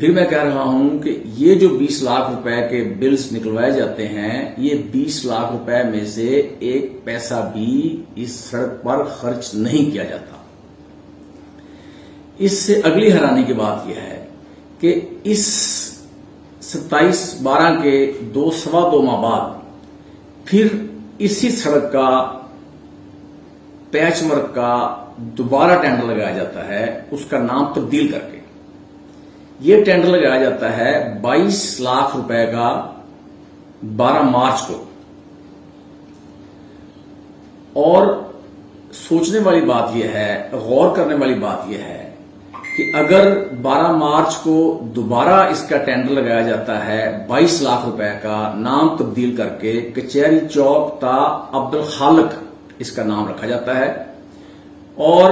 پھر میں کہہ رہا ہوں کہ یہ جو 20 لاکھ روپے کے بلز نکلوائے جاتے ہیں، یہ 20 لاکھ روپے میں سے ایک پیسہ بھی اس سڑک پر خرچ نہیں کیا جاتا۔ اس سے اگلی حیرانی کی بات یہ ہے کہ اس 27/12 کے سوا دو ماہ بعد پھر اسی سڑک کا پیچ ورک کا دوبارہ ٹینڈر لگایا جاتا ہے، اس کا نام تبدیل کر کے۔ یہ ٹینڈر لگایا جاتا ہے 22 لاکھ روپے کا 12 مارچ کو، اور سوچنے والی بات یہ ہے، غور کرنے والی بات یہ ہے کہ اگر 12 مارچ کو دوبارہ اس کا ٹینڈر لگایا جاتا ہے 22 لاکھ روپے کا، نام تبدیل کر کے کچہری چوک تا عبدالخالق اس کا نام رکھا جاتا ہے، اور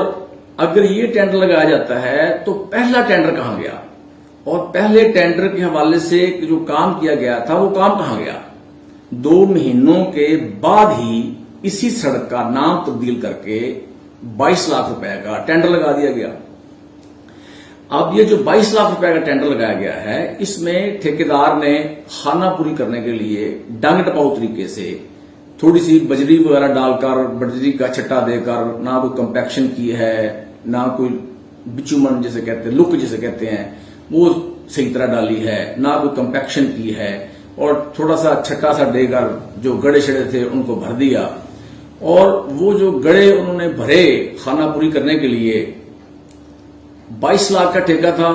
اگر یہ ٹینڈر لگایا جاتا ہے تو پہلا ٹینڈر کہاں گیا، اور پہلے ٹینڈر کے حوالے سے جو کام کیا گیا تھا وہ کام کہاں گیا؟ 2 مہینوں کے بعد ہی اسی سڑک کا نام تبدیل کر کے 22 لاکھ روپے کا ٹینڈر لگا دیا گیا۔ اب یہ جو 22 لاکھ روپے کا ٹینڈر لگایا گیا ہے، اس میں ٹھیکیدار نے خانہ پوری کرنے کے لیے ڈنگ ٹپاؤ طریقے سے تھوڑی سی بجری وغیرہ ڈال کر، بجری کا چھٹا دے کر، نہ کوئی کمپیکشن کی ہے، نہ کوئی بچومن جسے کہتے ہیں، لک جسے کہتے ہیں وہ صحیح طرح ڈالی ہے، نہ کوئی کمپیکشن کی ہے، اور تھوڑا سا چھٹا سا دے کر جو گڑے شڑے تھے ان کو بھر دیا، اور وہ جو گڑے انہوں نے بھرے خانہ پوری کرنے کے لیے 22 لاکھ کا ٹھیکہ تھا،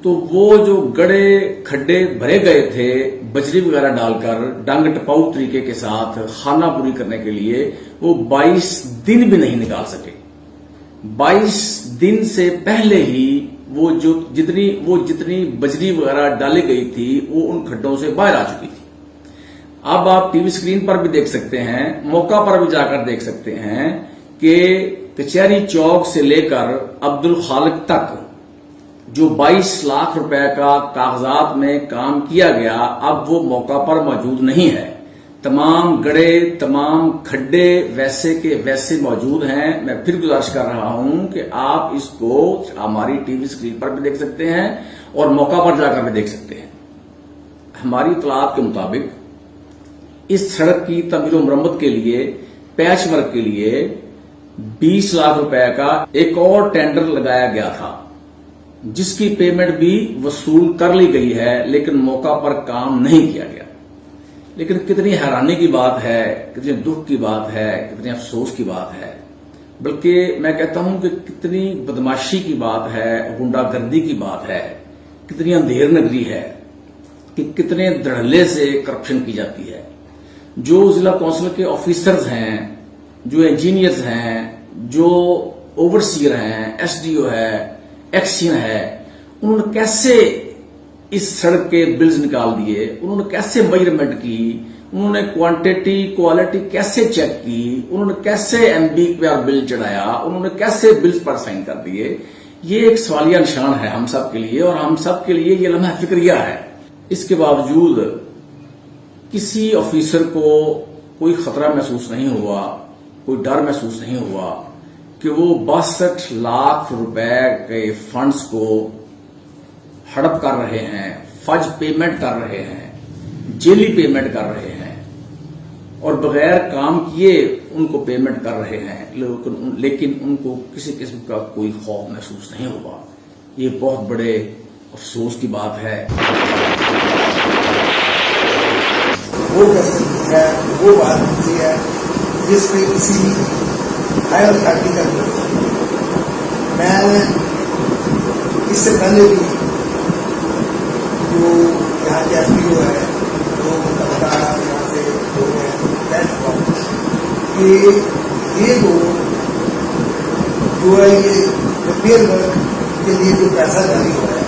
تو وہ جو گڑے کھڈے بھرے گئے تھے بجری وغیرہ ڈال کر ڈنگ ٹپاؤ طریقے کے ساتھ خانہ پوری کرنے کے لیے، وہ 22 دن بھی نہیں نکال سکے۔ 22 دن سے پہلے ہی وہ جتنی بجری وغیرہ ڈالی گئی تھی وہ ان کھڈوں سے باہر آ چکی تھی۔ اب آپ ٹی وی اسکرین پر بھی دیکھ سکتے ہیں، موقع پر بھی جا کر دیکھ سکتے ہیں کہ کچہری چوک سے لے کر عبدالخالق تک جو 22 لاکھ روپے کا کاغذات میں کام کیا گیا، اب وہ موقع پر موجود نہیں ہے۔ تمام گڑے، تمام کھڈے ویسے کے ویسے موجود ہیں۔ میں پھر گزارش کر رہا ہوں کہ آپ اس کو ہماری ٹی وی اسکرین پر بھی دیکھ سکتے ہیں اور موقع پر جا کر بھی دیکھ سکتے ہیں۔ ہماری اطلاعات کے مطابق اس سڑک کی تعمیر و مرمت کے لیے، پیچ ورک کے لیے 20 لاکھ روپے کا ایک اور ٹینڈر لگایا گیا تھا، جس کی پیمنٹ بھی وصول کر لی گئی ہے، لیکن موقع پر کام نہیں کیا گیا۔ لیکن کتنی حیرانی کی بات ہے، کتنی دکھ کی بات ہے، کتنی افسوس کی بات ہے، بلکہ میں کہتا ہوں کہ کتنی بدماشی کی بات ہے، غنڈہ گردی کی بات ہے، کتنی اندھیر نگری ہے کہ کتنے دھڑلے سے کرپشن کی جاتی ہے۔ جو ضلع کونسل کے آفیسرز ہیں، جو انجینئرز ہیں، جو اوورسیئر ہیں، ایس ڈی او ہے، ایکسین ہے، انہوں نے کیسے اس سڑک کے بلز نکال دیے، انہوں نے کیسے میجرمنٹ کی، انہوں نے کوانٹٹی کوالٹی کیسے چیک کی، انہوں نے کیسے ایم بی پر بل چڑھایا، انہوں نے کیسے بلز پر سائن کر دیے، یہ ایک سوالیہ نشان ہے ہم سب کے لیے، اور ہم سب کے لیے یہ لمحہ فکریہ ہے۔ اس کے باوجود کسی آفیسر کو کوئی خطرہ محسوس نہیں ہوا، کوئی ڈر محسوس نہیں ہوا کہ وہ 62 لاکھ روپے کے فنڈز کو ہڑپ کر رہے ہیں، فج پیمنٹ کر رہے ہیں، جیلی پیمنٹ کر رہے ہیں، اور بغیر کام کیے ان کو پیمنٹ کر رہے ہیں، لیکن ان کو کسی قسم کا کوئی خوف محسوس نہیں ہوا۔ یہ بہت بڑے افسوس کی بات ہے۔ وہ ہے وہ بات ہوتی ہے جس پہ کسی ہائر اتھارٹی کا میں اس سے پہلے بھی جو یہاں کے ایس پی او ہے، جو متحدہ یہاں سے لوگ ہیں، کہہ چکا ہوں کہ یہ جو ہے یہ ریپیئر ورک کے لیے جو پیسہ جاری ہوا ہے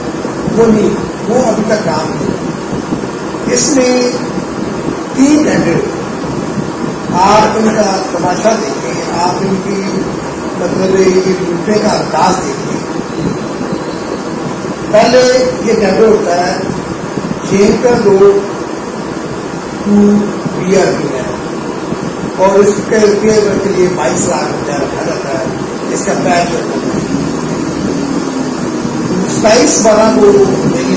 وہ نہیں، وہ ابھی تک کام نہیں۔ اس میں 3 ٹینڈر، آپ ان کا تماشا دیکھیں، آپ ان کی مطلب یہ لوٹنے کا انداز دیکھیں۔ پہلے یہ ٹینڈر ہوتا ہے Shankar road to B R P ہے، اور اس کے ریپیئر ورک کے لیے 22 لاکھ روپیہ رکھا جاتا ہے۔ اس کا پیچ 27/12 کو میری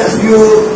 SDO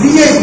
VIP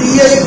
VIP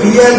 BL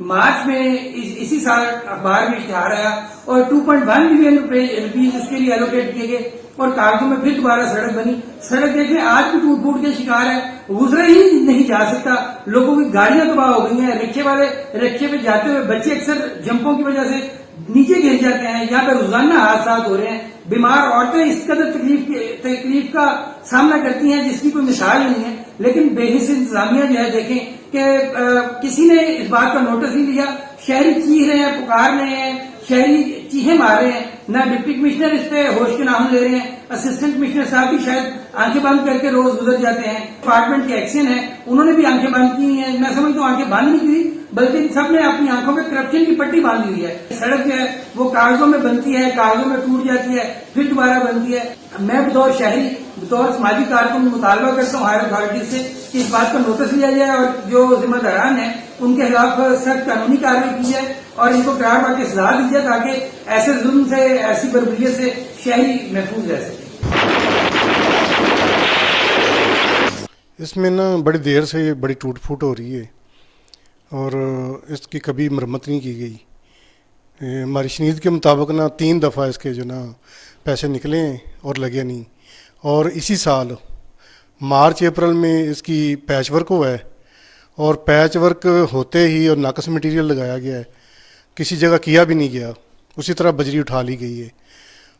March میں اسی سال اخبار میں اشتہار آیا اور 2.1 ملین روپیز اس کے لیے الوکیٹ کیے گئے اور کاغذوں میں پھر دوبارہ سڑک بنی. سڑک دیکھیں آج بھی ٹوٹ پھوٹ کے شکار ہے, گزرا ہی نہیں جا سکتا, لوگوں کی گاڑیاں تباہ ہو گئی ہیں, رکشے پہ جاتے ہوئے بچے اکثر جمپوں کی وجہ سے نیچے گر جاتے ہیں, یہاں پہ روزانہ حادثات ہو رہے ہیں, بیمار عورتیں اس قدر تکلیف کا سامنا کرتی ہیں جس کی کوئی مثال ہی نہیں ہے. لیکن بے حس انتظامیہ جو ہے دیکھیں کہ کسی نے اس بات کا نوٹس نہیں لیا, شہری چیخ رہے ہیں, پکار رہے ہیں, شہری چیخیں مار رہے ہیں, نہ ڈپٹی کمشنر اس پہ ہوش کے نام لے رہے ہیں, اسسٹنٹ کمشنر صاحب بھی شاید آنکھیں بند کر کے روز گزر جاتے ہیں, ڈپارٹمنٹ کے ایکشن ہیں انہوں نے بھی آنکھیں بند کی ہیں, میں سمجھتا ہوں آنکھیں بند نہیں کی بلکہ سب نے اپنی آنکھوں میں کرپشن کی پٹی باندھی ہوئی ہے. سڑک جو ہے وہ کاغذوں میں بنتی ہے, کاغذوں میں ٹوٹ جاتی ہے, پھر دوبارہ بنتی ہے. میں بطور شہری, بطور سماجی کارکن مطالبہ کرتا ہوں ہائر اتھارٹی سے کہ اس بات کا نوٹس لیا جائے اور جو ذمہ داران ہیں ان کے خلاف سخت قانونی کارروائی کی جائے اور ان کو قرار پا کے سزا دی جائے تاکہ ایسے ظلم سے, ایسی بربریت سے شہری محفوظ رہ سکے. اس میں نا بڑی دیر سے یہ بڑی ٹوٹ پھوٹ ہو رہی ہے اور اس کی کبھی مرمت نہیں کی گئی. ہماری شنید کے مطابق نا 3 دفعہ اس کے جو نا پیسے نکلے ہیں اور لگے نہیں, اور اسی سال مارچ اپریل میں اس کی پیچ ورک ہوا ہے اور پیچ ورک ہوتے ہی اور ناقص مٹیریل لگایا گیا ہے, کسی جگہ کیا بھی نہیں گیا, اسی طرح بجری اٹھا لی گئی ہے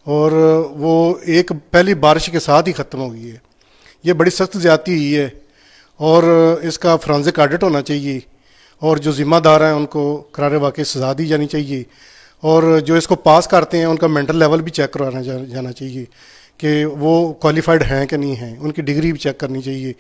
اور وہ ایک پہلی بارش کے ساتھ ہی ختم ہو گئی ہے. یہ بڑی سخت زیادتی ہوئی ہے اور اس کا فرانزک آڈٹ ہونا چاہیے اور جو ذمہ دار ہیں ان کو قرار واقعی سزا دی جانی چاہیے اور جو اس کو پاس کرتے ہیں ان کا مینٹل لیول بھی چیک کروانا جانا چاہیے کہ وہ کوالیفائڈ ہیں کہ نہیں ہیں, ان کی ڈگری بھی چیک کرنی چاہیے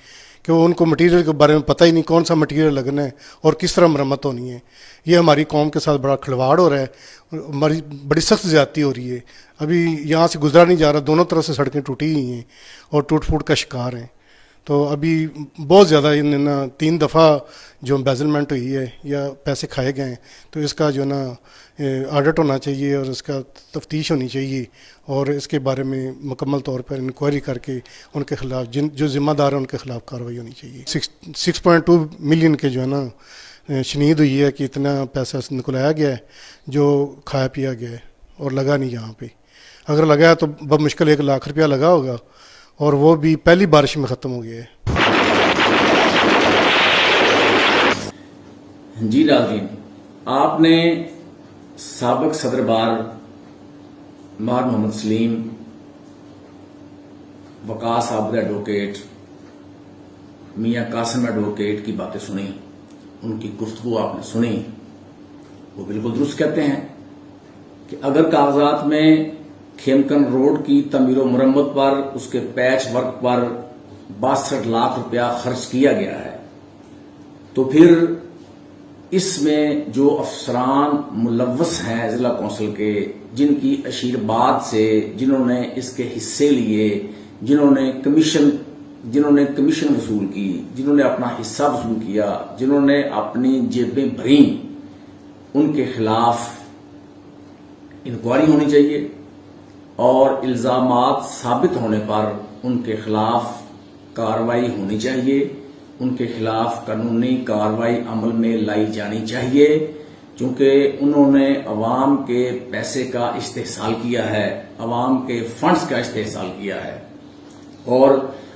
کہ ان کو مٹیریل کے بارے میں پتہ ہی نہیں کون سا مٹیریل لگنا ہے اور کس طرح مرمت ہونی ہے. یہ ہماری قوم کے ساتھ بڑا کھلواڑ ہو رہا ہے, ہماری بڑی سخت زیادتی ہو رہی ہے. ابھی یہاں سے گزرا نہیں جا رہا, دونوں طرف سے سڑکیں ٹوٹی ہوئی ہیں اور ٹوٹ پھوٹ کا شکار ہیں. تو ابھی بہت زیادہ 3 دفعہ جو امبیزلمنٹ ہوئی ہے یا پیسے کھائے گئے ہیں, تو اس کا جو نا آڈٹ ہونا چاہیے اور اس کا تفتیش ہونی چاہیے اور اس کے بارے میں مکمل طور پر انکوائری کر کے ان کے خلاف جو ذمہ دار ہیں ان کے خلاف کارروائی ہونی چاہیے. 6.2 ملین کے جو ہے نا شنید ہوئی ہے کہ اتنا پیسہ نکلایا گیا ہے جو کھایا پیا گیا ہے اور لگا نہیں یہاں پہ. اگر لگا ہے تو بہت مشکل 1 لاکھ روپیہ لگا ہوگا اور وہ بھی پہلی بارش میں ختم ہو گیا ہے. جی ناظرین, آپ نے سابق صدر بار مار محمد سلیم, وقاص عابد ایڈوکیٹ, میاں قاسم ایڈوکیٹ کی باتیں سنی, ان کی گفتگو آپ نے سنی. وہ بالکل درست کہتے ہیں کہ اگر کاغذات میں کھیمکن روڈ کی تعمیر و مرمت پر, اس کے پیچ ورک پر 62 لاکھ روپیہ خرچ کیا گیا ہے, تو پھر اس میں جو افسران ملوث ہیں ضلع کونسل کے, جن کی اشیرباد سے, جنہوں نے اس کے حصے لیے, جنہوں نے کمیشن وصول کی, جنہوں نے اپنا حصہ وصول کیا, جنہوں نے اپنی جیبیں بھریں, ان کے خلاف انکوائری ہونی چاہیے اور الزامات ثابت ہونے پر ان کے خلاف کارروائی ہونی چاہیے, ان کے خلاف قانونی کارروائی عمل میں لائی جانی چاہیے, چونکہ انہوں نے عوام کے پیسے کا استحصال کیا ہے, عوام کے فنڈز کا استحصال کیا ہے. اور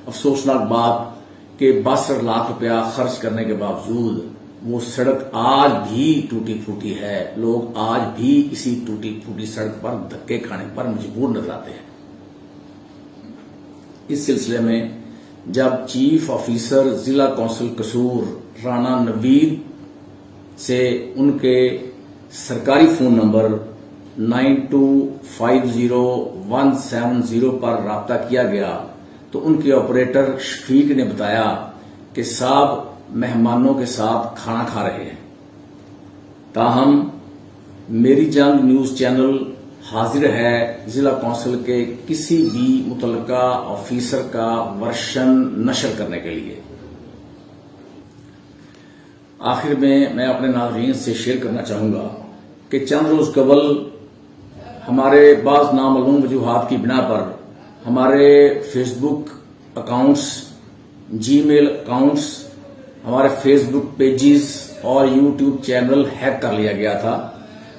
افسوسناک بات کہ 62 لاکھ روپیہ خرچ کرنے کے باوجود وہ سڑک آج بھی ٹوٹی پھوٹی ہے, لوگ آج بھی اسی ٹوٹی پھوٹی سڑک پر دھکے کھانے پر مجبور نظر آتے ہیں. اس سلسلے میں جب چیف آفیسر ضلع کونسل قصور رانا نوید سے ان کے سرکاری فون نمبر 9250-170 پر رابطہ کیا گیا تو ان کے آپریٹر شفیق نے بتایا کہ صاحب مہمانوں کے ساتھ کھانا کھا رہے ہیں. تاہم میری جنگ نیوز چینل حاضر ہے ضلع کونسل کے کسی بھی متعلقہ آفیسر کا ورشن نشر کرنے کے لیے. آخر میں اپنے ناظرین سے شیئر کرنا چاہوں گا کہ چند روز قبل ہمارے بعض نامعلوم وجوہات کی بنا پر ہمارے فیس بک اکاؤنٹس, جی میل اکاؤنٹس, ہمارے فیس بک پیجز اور YouTube چینل ہیک کر لیا گیا تھا،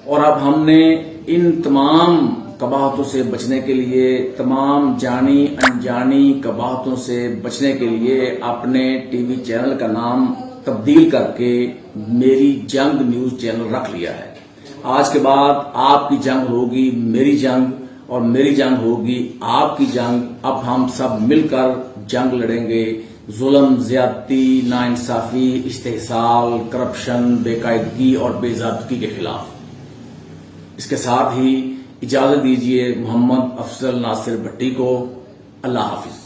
اور اب ہم نے ان تمام قباحتوں سے بچنے کے لیے، تمام جانی انجانی قباحتوں سے بچنے کے لیے اپنے ٹی وی چینل کا نام تبدیل کر کے میری جنگ نیوز چینل رکھ لیا ہے۔ آج کے بعد آپ کی جنگ ہوگی میری جنگ، اور میری جنگ ہوگی آپ کی جنگ۔ اب ہم سب مل کر جنگ لڑیں گے ظلم، زیادتی، ناانصافی، استحصال، کرپشن، بے قاعدگی اور بے ضابطگی کے خلاف۔ اس کے ساتھ ہی اجازت دیجیے محمد افضل ناصر بھٹی کو۔ اللہ حافظ۔